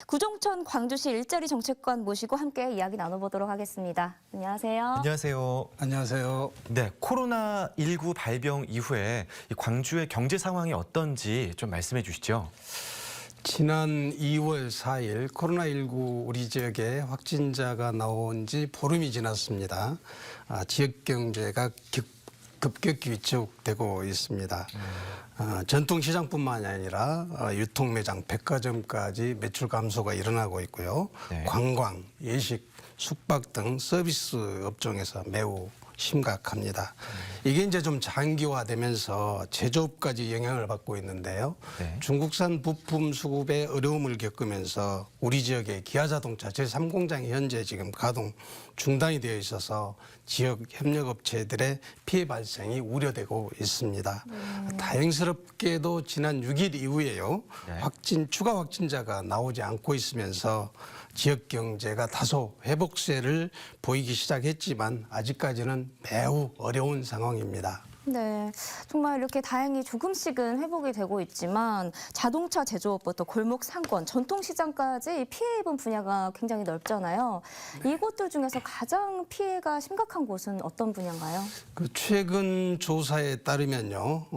구종천 광주시 일자리 정책관 모시고 함께 이야기 나눠보도록 하겠습니다. 안녕하세요. 안녕하세요. 안녕하세요. 네, 코로나19 발병 이후에 이 광주의 경제 상황이 어떤지 좀 말씀해 주시죠. 지난 2월 4일 코로나19 우리 지역에 확진자가 나온 지 보름이 지났습니다. 지역 경제가 급격히 위축되고 있습니다. 전통시장뿐만이 아니라 유통매장, 백화점까지 매출 감소가 일어나고 있고요. 네. 관광, 예식, 숙박 등 서비스 업종에서 매우 심각합니다. 이게 이제 좀 장기화되면서 제조업까지 영향을 받고 있는데요. 네. 중국산 부품 수급에 어려움을 겪으면서 우리 지역의 기아자동차 제3공장이 현재 지금 가동 중단이 되어 있어서 지역 협력업체들의 피해 발생이 우려되고 있습니다. 다행스럽게도 지난 6일 이후에요. 네. 추가 확진자가 나오지 않고 있으면서 지역 경제가 다소 회복세를 보이기 시작했지만 아직까지는 매우 어려운 상황입니다. 네, 정말 이렇게 다행히 조금씩은 회복이 되고 있지만 자동차 제조업부터 골목 상권, 전통시장까지 피해 입은 분야가 굉장히 넓잖아요. 이곳들 중에서 가장 피해가 심각한 곳은 어떤 분야인가요? 최근 조사에 따르면요,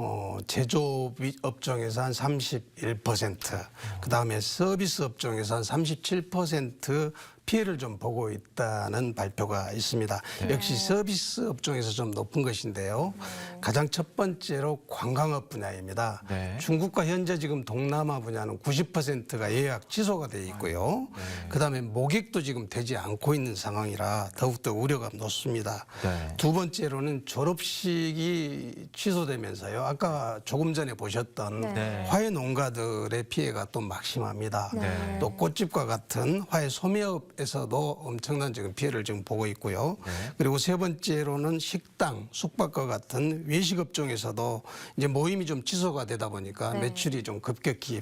제조업 업종에서 한 31%, 그다음에 서비스 업종에서 한 37% 피해를 좀 보고 있다는 발표가 있습니다. 네. 역시 서비스 업종에서 좀 높은 것인데요. 가장 첫 번째로 관광업 분야입니다. 네. 중국과 현재 지금 동남아 분야는 90%가 예약 취소가 돼 있고요. 그다음에 모객도 지금 되지 않고 있는 상황이라 더욱더 우려가 높습니다. 네. 두 번째로는 졸업식이 취소되면서요. 아까 조금 전에 보셨던 네. 화훼 농가들의 피해가 또 막심합니다. 네. 또 꽃집과 같은 화훼 소매업에서도 엄청난 지금 피해를 지금 보고 있고요. 네. 그리고 세 번째로는 식당, 숙박과 같은 외식 업종에서도 이제 모임이 좀 취소가 되다 보니까 네. 매출이 좀 급격히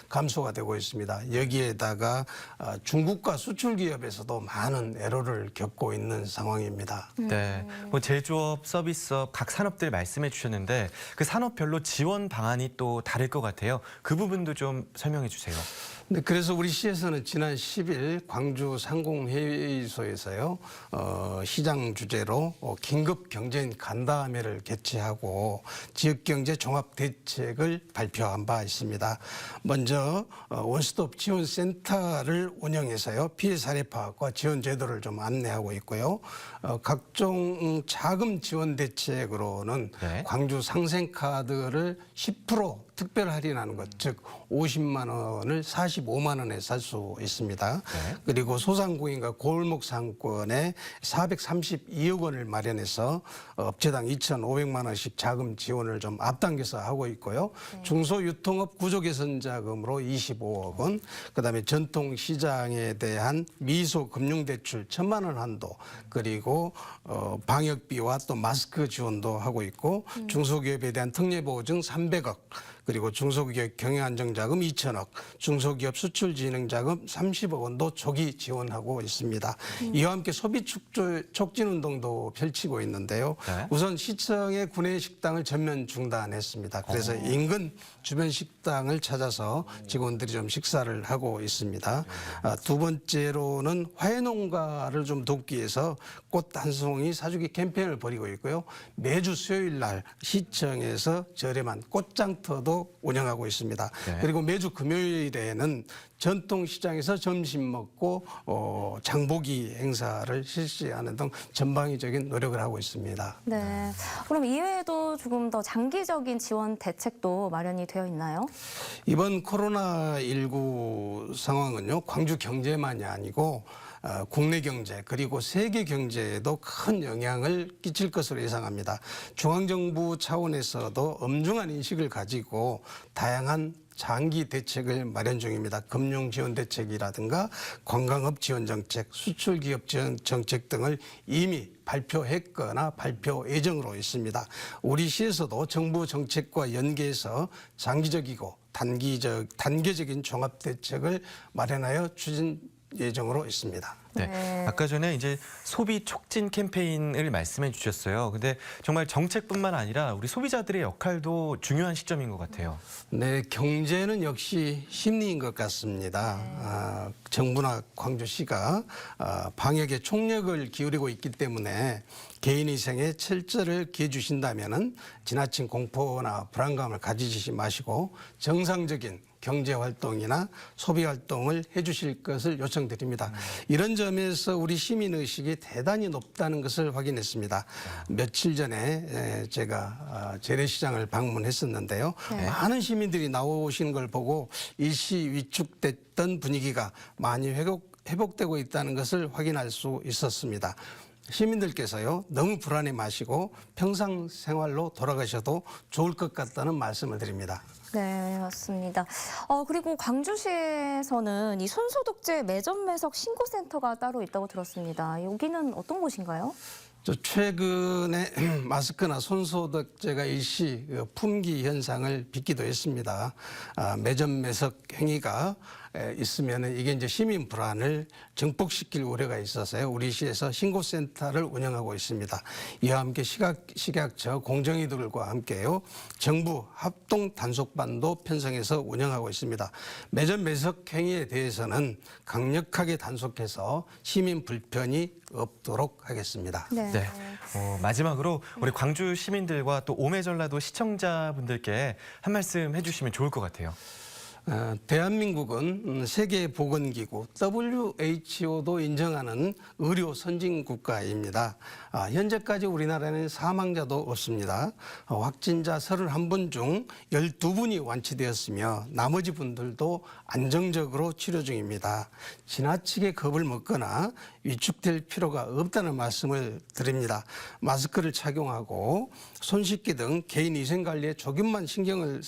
감소가 되고 있습니다. 여기에다가 중국과 수출 기업에서도 많은 애로를 겪고 있는 상황입니다. 네, 뭐 제조업, 서비스업 각 산업들 말씀해 주셨는데 그 산업별로 지원 방안이 또 다를 것 같아요. 그 부분도 좀 설명해 주세요. 네, 그래서 우리 시에서는 지난 10일 광주 상공회의소에서요, 시장 주제로 긴급 경제인 간담회를 개최하고 지역경제 종합대책을 발표한 바 있습니다. 먼저 원스톱 지원센터를 운영해서요, 피해 사례 파악과 지원 제도를 좀 안내하고 있고요. 각종 자금 지원 대책으로는 네. 광주 상생카드를 10% 특별 할인하는 것, 즉 50만 원을 45만 원에 살 수 있습니다. 네. 그리고 소상공인과 골목 상권에 432억 원을 마련해서 업체당 2,500만 원씩 자금 지원을 좀 앞당겨서 하고 있고요. 중소유통업 구조개선 자금으로 25억 원, 그다음에 전통시장에 대한 미소금융대출 1,000만 원 한도, 그리고 방역비와 또 마스크 지원도 하고 있고, 중소기업에 대한 특례보증 300억, 그리고 중소기업 경영안정자금 2천억, 중소기업 수출진흥자금 30억 원도 조기 지원하고 있습니다. 이와 함께 소비 촉진 운동도 펼치고 있는데요. 네. 우선 시청의 구내 식당을 전면 중단했습니다. 그래서 인근 주변 식당을 찾아서 직원들이 좀 식사를 하고 있습니다. 두 번째로는 화훼농가를 좀 돕기 위해서 꽃 한 송이 사주기 캠페인을 벌이고 있고요. 매주 수요일 날 시청에서 저렴한 꽃장터도 운영하고 있습니다. 네. 그리고 매주 금요일에는 전통시장에서 점심 먹고 장보기 행사를 실시하는 등 전방위적인 노력을 하고 있습니다. 네, 그럼 이외에도 조금 더 장기적인 지원 대책도 마련이 되어 있나요? 이번 코로나19 상황은요, 광주 경제만이 아니고 국내 경제 그리고 세계 경제에도 큰 영향을 끼칠 것으로 예상합니다. 중앙정부 차원에서도 엄중한 인식을 가지고 다양한 장기 대책을 마련 중입니다. 금융 지원 대책이라든가 관광업 지원 정책, 수출 기업 지원 정책 등을 이미 발표했거나 발표 예정으로 있습니다. 우리 시에서도 정부 정책과 연계해서 장기적이고 단계적인 종합 대책을 마련하여 추진 예정으로 있습니다. 네. 네. 아까 전에 이제 소비 촉진 캠페인을 말씀해 주셨어요. 근데 정말 정책뿐만 아니라 우리 소비자들의 역할도 중요한 시점인 것 같아요. 네, 경제는 역시 심리인 것 같습니다. 정부나 광주시가 방역에 총력을 기울이고 있기 때문에 개인위생에 철저를 기해 주신다면은 지나친 공포나 불안감을 가지지 마시고 정상적인 경제 활동이나 소비 활동을 해주실 것을 요청드립니다. 이런 점에서 우리 시민 의식이 대단히 높다는 것을 확인했습니다. 며칠 전에 제가 재래시장을 방문했었는데요. 많은 시민들이 나오시는 걸 보고 일시 위축됐던 분위기가 많이 회복되고 있다는 것을 확인할 수 있었습니다. 시민들께서요, 너무 불안해 마시고 평상 생활로 돌아가셔도 좋을 것 같다는 말씀을 드립니다. 네, 맞습니다. 그리고 광주시에서는 이 손소독제 매점 매석 신고센터가 따로 있다고 들었습니다. 여기는 어떤 곳인가요? 최근에 마스크나 손소독제가 일시 품귀 현상을 빚기도 했습니다. 매점 매석 행위가 있으면 이게 이제 시민 불안을 증폭시킬 우려가 있어서요. 우리 시에서 신고센터를 운영하고 있습니다. 이와 함께 식약처 공정위들과 함께요. 정부 합동 단속반도 편성해서 운영하고 있습니다. 매점 매석 행위에 대해서는 강력하게 단속해서 시민 불편이 없도록 하겠습니다. 네. 네. 마지막으로 우리 광주 시민들과 또 오매전라도 시청자분들께 한 말씀 해주시면 좋을 것 같아요. 대한민국은 세계보건기구 WHO도 인정하는 의료 선진 국가입니다. 현재까지 우리나라에는 사망자도 없습니다. 확진자 31분 중 12분이 완치되었으며 나머지 분들도 안정적으로 치료 중입니다. 지나치게 겁을 먹거나 위축될 필요가 없다는 말씀을 드립니다. 마스크를 착용하고 손 씻기 등 개인 위생 관리에 조금만 신경을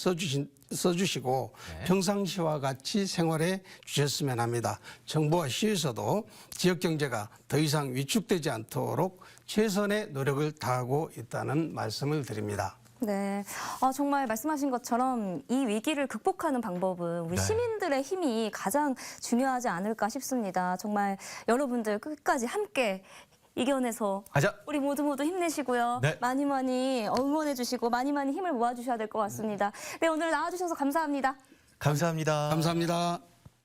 써주시고 평상시와 같이 생활해 주셨으면 합니다. 정부와 시에서도 지역 경제가 더 이상 위축되지 않도록 최선의 노력을 다하고 있다는 말씀을 드립니다. 네, 정말 말씀하신 것처럼 이 위기를 극복하는 방법은 우리 네. 시민들의 힘이 가장 중요하지 않을까 싶습니다. 정말 여러분들 끝까지 함께 이겨내서 가자. 우리 모두 힘내시고요. 네. 많이 응원해 주시고 많이 힘을 모아주셔야 될 것 같습니다. 네, 오늘 나와주셔서 감사합니다. 감사합니다. 감사합니다.